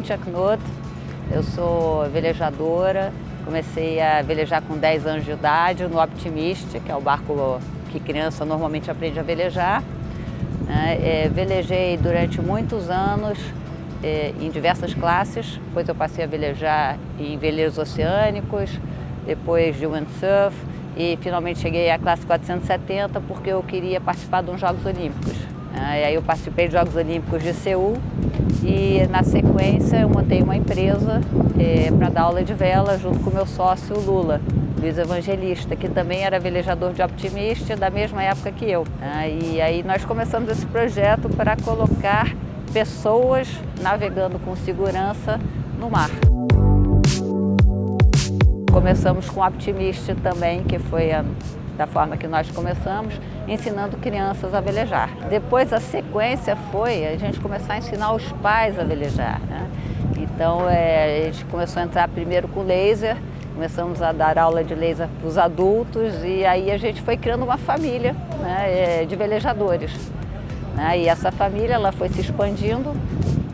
Cíntia Knut, eu sou velejadora, comecei a velejar com 10 anos de idade no Optimist, que é o barco que criança normalmente aprende a velejar. Velejei durante muitos anos em diversas classes, depois eu passei a velejar em veleiros oceânicos, depois de windsurf e finalmente cheguei à classe 470 porque eu queria participar de uns Jogos Olímpicos. E aí eu participei dos Jogos Olímpicos de Seul e na sequência eu montei uma empresa para dar aula de vela junto com o meu sócio Lula, Luiz Evangelista, que também era velejador de Optimist da mesma época que eu. E aí nós começamos esse projeto para colocar pessoas navegando com segurança no mar. Começamos com o Optimist também, que foi da forma que nós começamos, ensinando crianças a velejar. Depois a sequência foi a gente começar a ensinar os pais a velejar, né? Então a gente começou a entrar primeiro com laser, começamos a dar aula de laser para os adultos e aí a gente foi criando uma família, né, de velejadores. E essa família ela foi se expandindo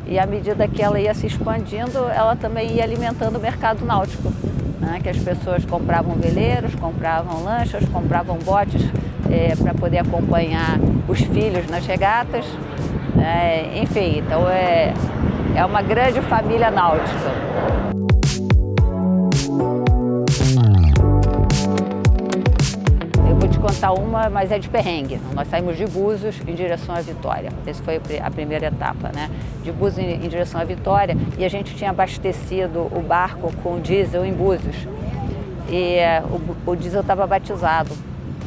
e à medida que ela ia se expandindo, ela também ia alimentando o mercado náutico. Que as pessoas compravam veleiros, compravam lanchas, compravam botes para poder acompanhar os filhos nas regatas. Enfim, então é uma grande família náutica. Eu vou te contar uma, mas é de perrengue. Nós saímos de Búzios em direção à Vitória. Essa foi a primeira etapa, né? De Búzios em direção à Vitória e a gente tinha abastecido o barco com diesel em Búzios e o diesel estava batizado.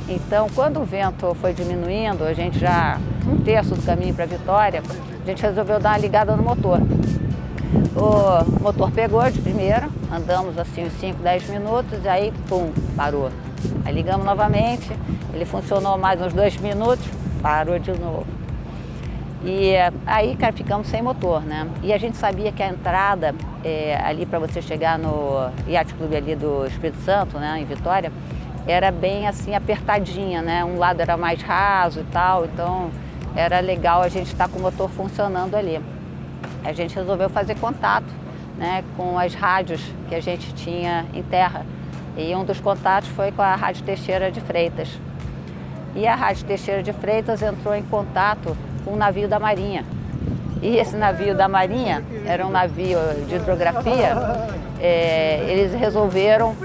Então, quando o vento foi diminuindo, a gente já um terço do caminho para Vitória, a gente resolveu dar uma ligada no motor. O motor pegou de primeira, andamos assim uns 5, 10 minutos e aí, pum, parou. Aí ligamos novamente, ele funcionou mais uns 2 minutos, parou de novo. E aí, cara, ficamos sem motor, né? E a gente sabia que a entrada ali para você chegar no Yacht Club ali do Espírito Santo, né, em Vitória, era bem assim apertadinha, né? Um lado era mais raso e tal, então era legal a gente estar com o motor funcionando ali. A gente resolveu fazer contato, né, com as rádios que a gente tinha em terra. E um dos contatos foi com a Rádio Teixeira de Freitas. E a Rádio Teixeira de Freitas entrou em contato com um navio da Marinha. E esse navio da Marinha era um navio de hidrografia. Eles resolveram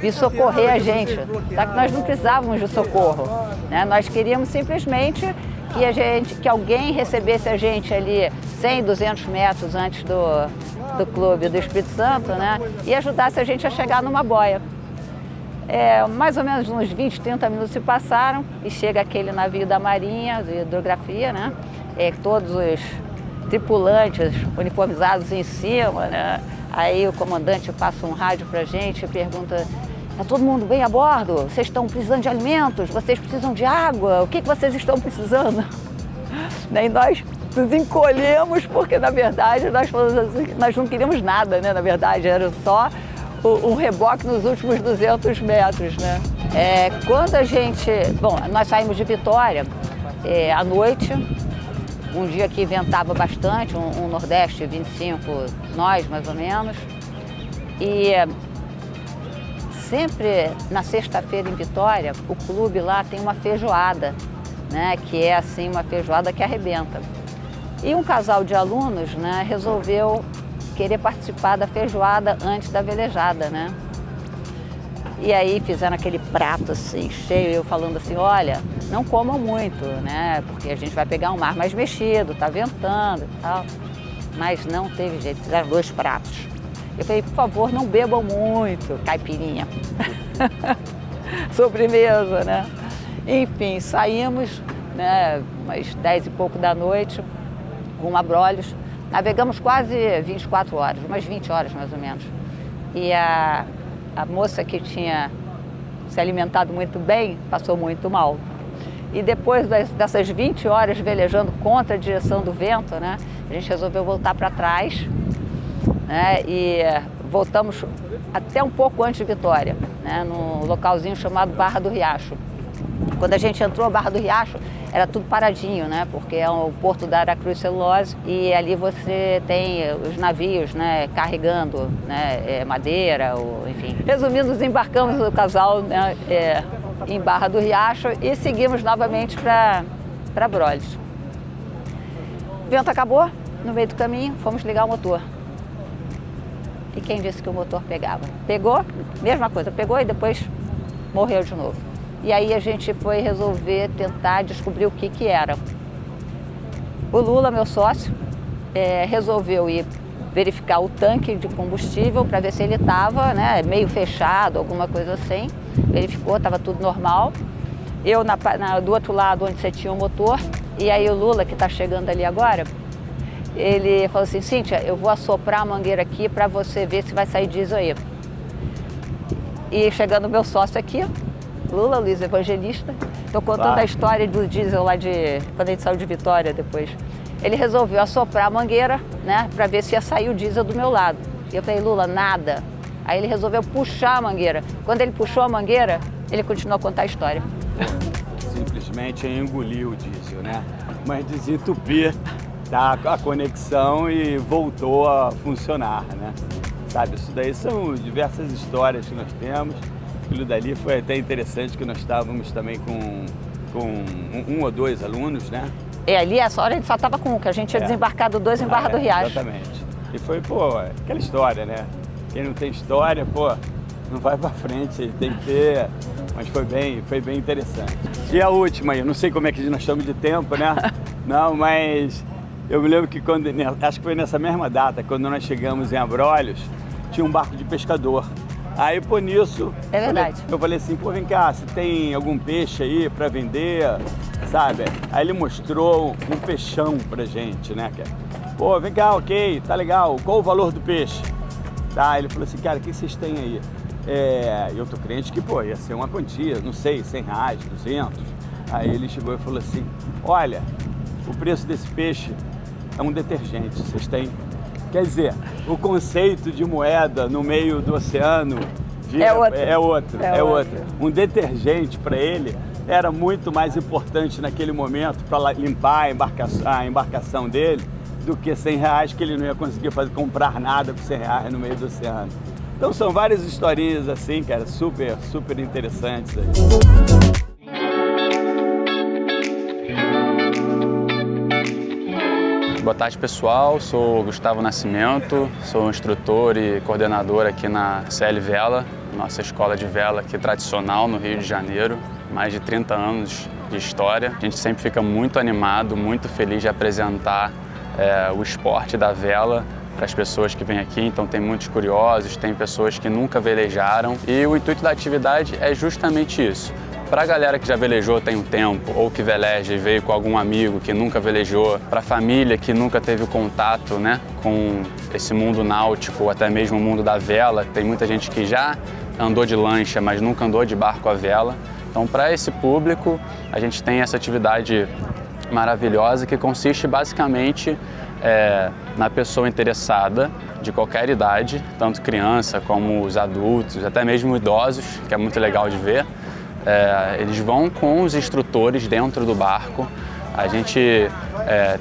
vir socorrer a gente. Só que nós não precisávamos de socorro, né? Nós queríamos simplesmente que alguém recebesse a gente ali 100, 200 metros antes do clube do Espírito Santo, né? E ajudasse a gente a chegar numa boia. Mais ou menos uns 20, 30 minutos se passaram e chega aquele navio da Marinha, de hidrografia, né? Todos os tripulantes uniformizados em cima, né? Aí o comandante passa um rádio pra gente e pergunta: "Tá todo mundo bem a bordo? Vocês estão precisando de alimentos? Vocês precisam de água? O que vocês estão precisando?" E nós nos encolhemos porque, na verdade, nós falamos assim, nós não queríamos nada, né? Na verdade, era só um reboque nos últimos 200 metros, né? Quando a gente... Bom, nós saímos de Vitória à noite, um dia que ventava bastante, um Nordeste 25 nós, mais ou menos. E sempre na sexta-feira em Vitória, o clube lá tem uma feijoada, né? Que é assim, uma feijoada que arrebenta. E um casal de alunos, né, resolveu querer participar da feijoada antes da velejada, né? E aí fizeram aquele prato assim, cheio, eu falando assim, olha, não comam muito, né? Porque a gente vai pegar um mar mais mexido, tá ventando e tal. Mas não teve jeito, fizeram 2 pratos. Eu falei, por favor, não bebam muito, caipirinha. Sobremesa, né? Enfim, saímos, né, umas 10 e pouco da noite, rumo a Abrolhos. Navegamos quase 24 horas, umas 20 horas mais ou menos. E a moça que tinha se alimentado muito bem passou muito mal. E depois dessas 20 horas velejando contra a direção do vento, né, a gente resolveu voltar para trás, né, e voltamos até um pouco antes de Vitória, né, num localzinho chamado Barra do Riacho. Quando a gente entrou, a Barra do Riacho era tudo paradinho, né? Porque é o porto da Aracruz Celulose e ali você tem os navios, né, carregando, né, madeira, enfim. Resumindo, desembarcamos o casal, né, em Barra do Riacho e seguimos novamente para Brolhos. O vento acabou, no meio do caminho, fomos ligar o motor. E quem disse que o motor pegava? Pegou, mesma coisa, pegou e depois morreu de novo. E aí a gente foi resolver tentar descobrir o que era. O Lula, meu sócio, resolveu ir verificar o tanque de combustível para ver se ele estava, né, meio fechado, alguma coisa assim. Verificou, estava tudo normal. Eu do outro lado, onde você tinha o motor, e aí o Lula, que está chegando ali agora, ele falou assim: Cíntia, eu vou assoprar a mangueira aqui para você ver se vai sair diesel aí. E chegando o meu sócio aqui, Lula, Luiz Evangelista, estou contando a história do diesel lá quando a gente saiu de Vitória depois. Ele resolveu assoprar a mangueira, né, para ver se ia sair o diesel do meu lado. E eu falei: Lula, nada. Aí ele resolveu puxar a mangueira. Quando ele puxou a mangueira, ele continuou a contar a história. Simplesmente engoliu o diesel, né? Mas desentupir a conexão e voltou a funcionar, né? Sabe, isso daí são diversas histórias que nós temos. Aquilo dali foi até interessante, que nós estávamos também com um ou dois alunos, né? E ali, essa hora, a gente só estava com um, que a gente tinha desembarcado 2 em Barra do Riacho. Exatamente. E foi, aquela história, né? Quem não tem história, não vai pra frente, tem que ter. Mas foi bem interessante. E a última aí, eu não sei como é que nós estamos de tempo, né? Não, mas eu me lembro que acho que foi nessa mesma data, quando nós chegamos em Abrolhos, tinha um barco de pescador. Aí, nisso, é verdade. Eu falei assim: vem cá, se tem algum peixe aí para vender, sabe? Aí ele mostrou um peixão pra gente, né, cara? Vem cá, ok, tá legal, qual o valor do peixe? Tá, ele falou assim: cara, o que vocês têm aí? Eu tô crente que, ia ser uma quantia, não sei, R$100, 200. Aí ele chegou e falou assim: olha, o preço desse peixe é um detergente, vocês têm? Quer dizer, o conceito de moeda no meio do oceano é outro. Um detergente para ele era muito mais importante naquele momento para limpar a embarcação dele do que R$100, que ele não ia conseguir comprar nada por R$100 no meio do oceano. Então são várias historinhas assim, cara, super, super interessantes aí. Boa tarde, pessoal. Sou Gustavo Nascimento, sou instrutor e coordenador aqui na CL Vela, nossa escola de vela aqui tradicional no Rio de Janeiro, mais de 30 anos de história. A gente sempre fica muito animado, muito feliz de apresentar o esporte da vela para as pessoas que vêm aqui. Então tem muitos curiosos, tem pessoas que nunca velejaram e o intuito da atividade é justamente isso. Para a galera que já velejou tem um tempo, ou que veleja e veio com algum amigo que nunca velejou, para a família que nunca teve contato, né, com esse mundo náutico, ou até mesmo o mundo da vela, tem muita gente que já andou de lancha, mas nunca andou de barco à vela. Então, para esse público, a gente tem essa atividade maravilhosa que consiste basicamente na pessoa interessada de qualquer idade, tanto criança como os adultos, até mesmo idosos, que é muito legal de ver. Eles vão com os instrutores dentro do barco, a gente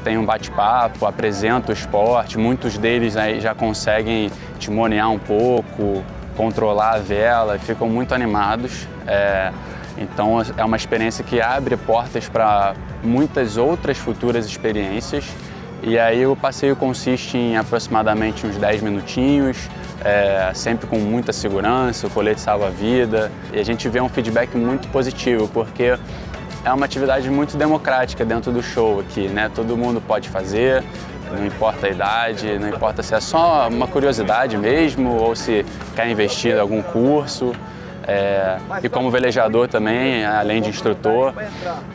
tem um bate-papo, apresenta o esporte, muitos deles aí já conseguem timonear um pouco, controlar a vela, ficam muito animados. Então é uma experiência que abre portas para muitas outras futuras experiências. E aí o passeio consiste em aproximadamente uns 10 minutinhos, sempre com muita segurança, o colete salva-vida. E a gente vê um feedback muito positivo, porque é uma atividade muito democrática dentro do show aqui, né? Todo mundo pode fazer, não importa a idade, não importa se é só uma curiosidade mesmo ou se quer investir em algum curso. E como velejador também, além de instrutor,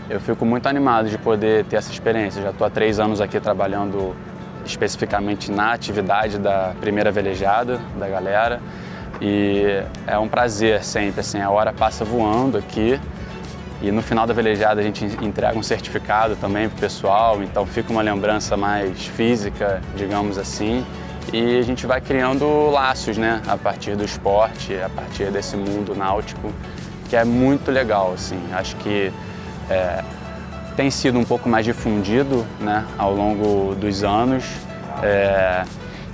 eu fico muito animado de poder ter essa experiência. Já estou há 3 anos aqui trabalhando especificamente na atividade da primeira velejada da galera e é um prazer sempre, assim, a hora passa voando aqui e no final da velejada a gente entrega um certificado também para o pessoal, então fica uma lembrança mais física, digamos assim. E a gente vai criando laços, né, a partir do esporte, a partir desse mundo náutico, que é muito legal, assim. Acho que tem sido um pouco mais difundido, né, ao longo dos anos.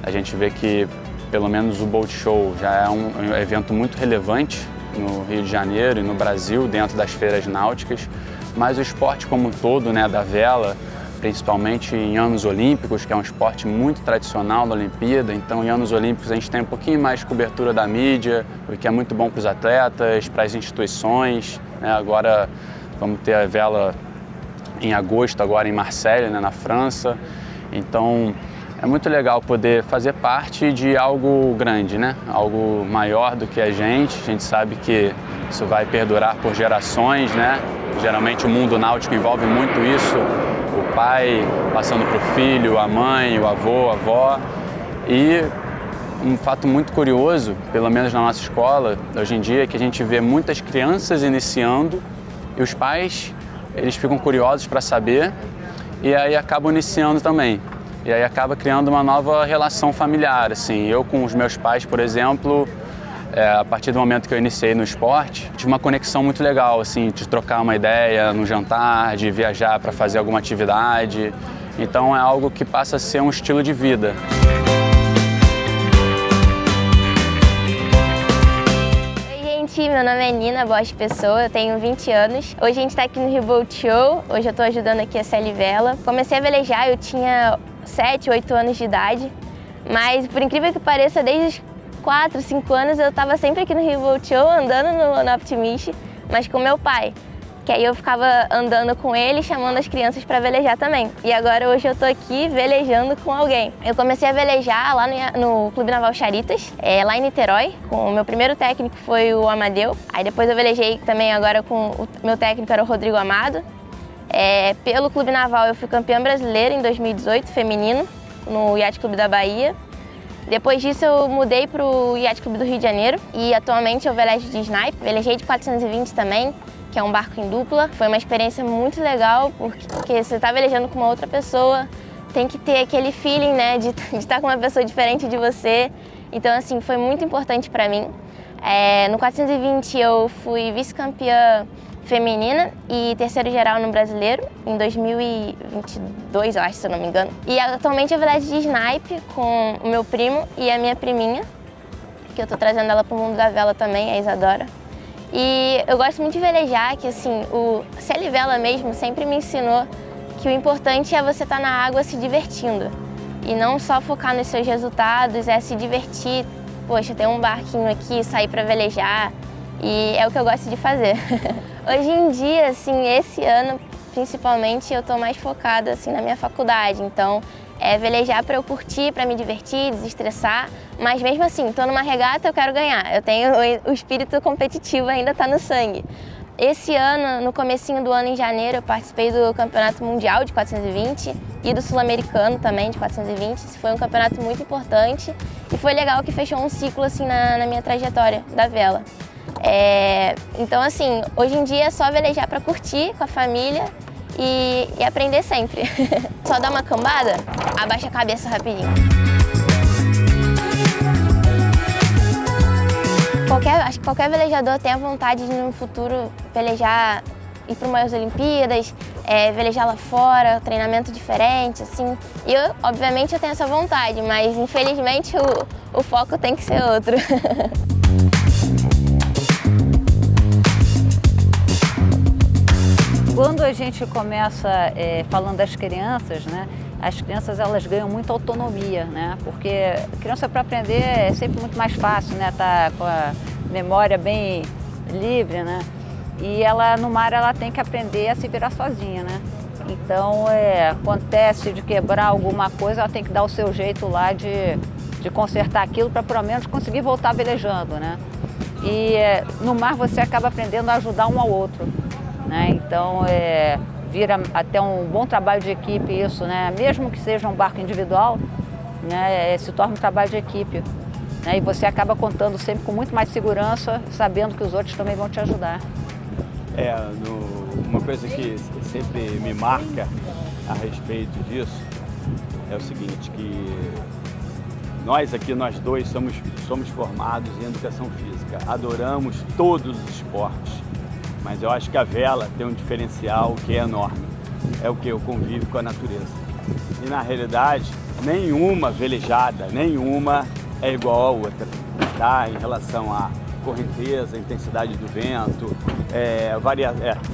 A gente vê que pelo menos o Boat Show já é um evento muito relevante no Rio de Janeiro e no Brasil, dentro das feiras náuticas, mas o esporte como um todo, né, da vela, principalmente em anos olímpicos, que é um esporte muito tradicional da Olimpíada, então em anos olímpicos a gente tem um pouquinho mais de cobertura da mídia, o que é muito bom para os atletas, para as instituições, né? Agora vamos ter a vela em agosto, agora em Marselha, né, na França, então é muito legal poder fazer parte de algo grande, né? Algo maior do que a gente sabe que isso vai perdurar por gerações, né? Geralmente o mundo náutico envolve muito isso, o pai passando para o filho, a mãe, o avô, a avó. E um fato muito curioso, pelo menos na nossa escola, hoje em dia, é que a gente vê muitas crianças iniciando e os pais, eles ficam curiosos para saber e aí acabam iniciando também. E aí acaba criando uma nova relação familiar, assim. Eu com os meus pais, por exemplo, a partir do momento que eu iniciei no esporte, tive uma conexão muito legal, assim, de trocar uma ideia no jantar, de viajar para fazer alguma atividade. Então é algo que passa a ser um estilo de vida. Meu nome é Nina Bosch Pessoa, eu tenho 20 anos. Hoje a gente está aqui no Rio Boat Show, hoje eu estou ajudando aqui a CL Vela. Comecei a velejar, eu tinha 7, 8 anos de idade, mas por incrível que pareça, desde os 4, 5 anos eu estava sempre aqui no Rio Boat Show, andando no Optimist, mas com meu pai. Que aí eu ficava andando com ele, chamando as crianças para velejar também. E agora hoje eu tô aqui velejando com alguém. Eu comecei a velejar lá no Clube Naval Charitas, lá em Niterói. O meu primeiro técnico foi o Amadeu. Aí depois eu velejei também agora com o meu técnico era o Rodrigo Amado. Pelo Clube Naval eu fui campeã brasileira em 2018, feminino, no Yacht Clube da Bahia. Depois disso eu mudei para o Yacht Clube do Rio de Janeiro e atualmente eu velejo de snipe, velejei de 420 também, que é um barco em dupla. Foi uma experiência muito legal, porque você está velejando com uma outra pessoa, tem que ter aquele feeling, né, de estar com uma pessoa diferente de você. Então, assim, foi muito importante para mim. No 420 eu fui vice-campeã feminina e terceiro geral no brasileiro, em 2022, eu acho, se eu não me engano. E atualmente eu velejo de snipe com o meu primo e a minha priminha, que eu tô trazendo ela pro mundo da vela também, a Isadora. E eu gosto muito de velejar, que assim, o CL Vela mesmo sempre me ensinou que o importante é você estar na água se divertindo. E não só focar nos seus resultados, é se divertir. Poxa, ter um barquinho aqui, sair para velejar, e é o que eu gosto de fazer. Hoje em dia, assim, esse ano, principalmente, eu tô mais focada assim, na minha faculdade, então velejar para eu curtir, para me divertir, desestressar, mas mesmo assim, tô numa regata, eu quero ganhar. Eu tenho o espírito competitivo, ainda tá no sangue. Esse ano, no comecinho do ano, em janeiro, eu participei do Campeonato Mundial de 420 e do Sul-Americano também de 420. Esse foi um campeonato muito importante e foi legal que fechou um ciclo assim na minha trajetória da vela. Então, assim, hoje em dia é só velejar para curtir com a família e aprender sempre. Só dá uma cambada, abaixa a cabeça rapidinho. Acho que qualquer velejador tem a vontade de no futuro velejar, ir para umas Olimpíadas, velejar lá fora, treinamento diferente, assim. E eu, obviamente, eu tenho essa vontade, mas infelizmente o foco tem que ser outro. Quando a gente começa falando das crianças, né, as crianças elas ganham muita autonomia, né, porque a criança para aprender é sempre muito mais fácil, né, tá com a memória bem livre, né, e ela no mar ela tem que aprender a se virar sozinha, né. Então acontece de quebrar alguma coisa, ela tem que dar o seu jeito lá de consertar aquilo para pelo menos conseguir voltar velejando, né. E no mar você acaba aprendendo a ajudar um ao outro. Né? Então, vira até um bom trabalho de equipe isso, né? Mesmo que seja um barco individual, né? Se torna um trabalho de equipe. Né? E você acaba contando sempre com muito mais segurança, sabendo que os outros também vão te ajudar. Uma coisa que sempre me marca a respeito disso é o seguinte, que nós dois somos formados em educação física, adoramos todos os esportes. Mas eu acho que a vela tem um diferencial que é enorme. é o que? O convívio com a natureza. E na realidade, nenhuma velejada, nenhuma é igual a outra, tá? Em relação à correnteza, intensidade do vento,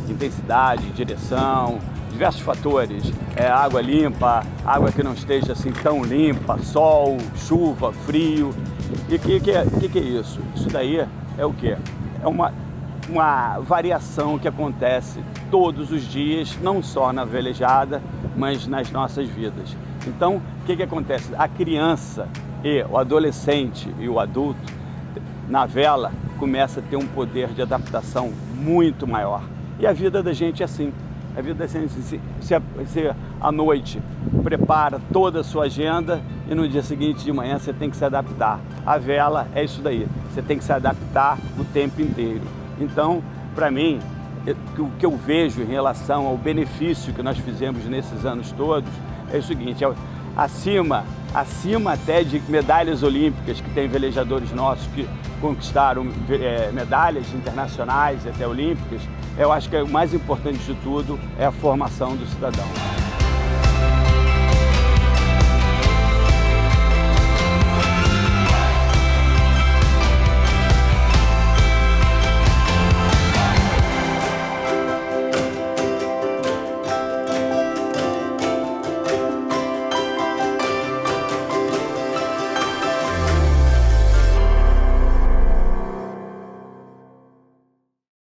intensidade, direção, diversos fatores, água limpa, água que não esteja assim tão limpa, sol, chuva, frio. E o que é isso? Isso daí é o quê? É uma variação que acontece todos os dias, não só na velejada, mas nas nossas vidas. Então, o que acontece? A criança e o adolescente e o adulto, na vela, começa a ter um poder de adaptação muito maior. E a vida da gente é assim. A vida da gente, você à noite prepara toda a sua agenda e no dia seguinte de manhã você tem que se adaptar. A vela é isso daí, você tem que se adaptar o tempo inteiro. Então, para mim, o que eu vejo em relação ao benefício que nós fizemos nesses anos todos é o seguinte, acima até de medalhas olímpicas, que tem velejadores nossos que conquistaram medalhas internacionais e até olímpicas, eu acho que o mais importante de tudo é a formação do cidadão.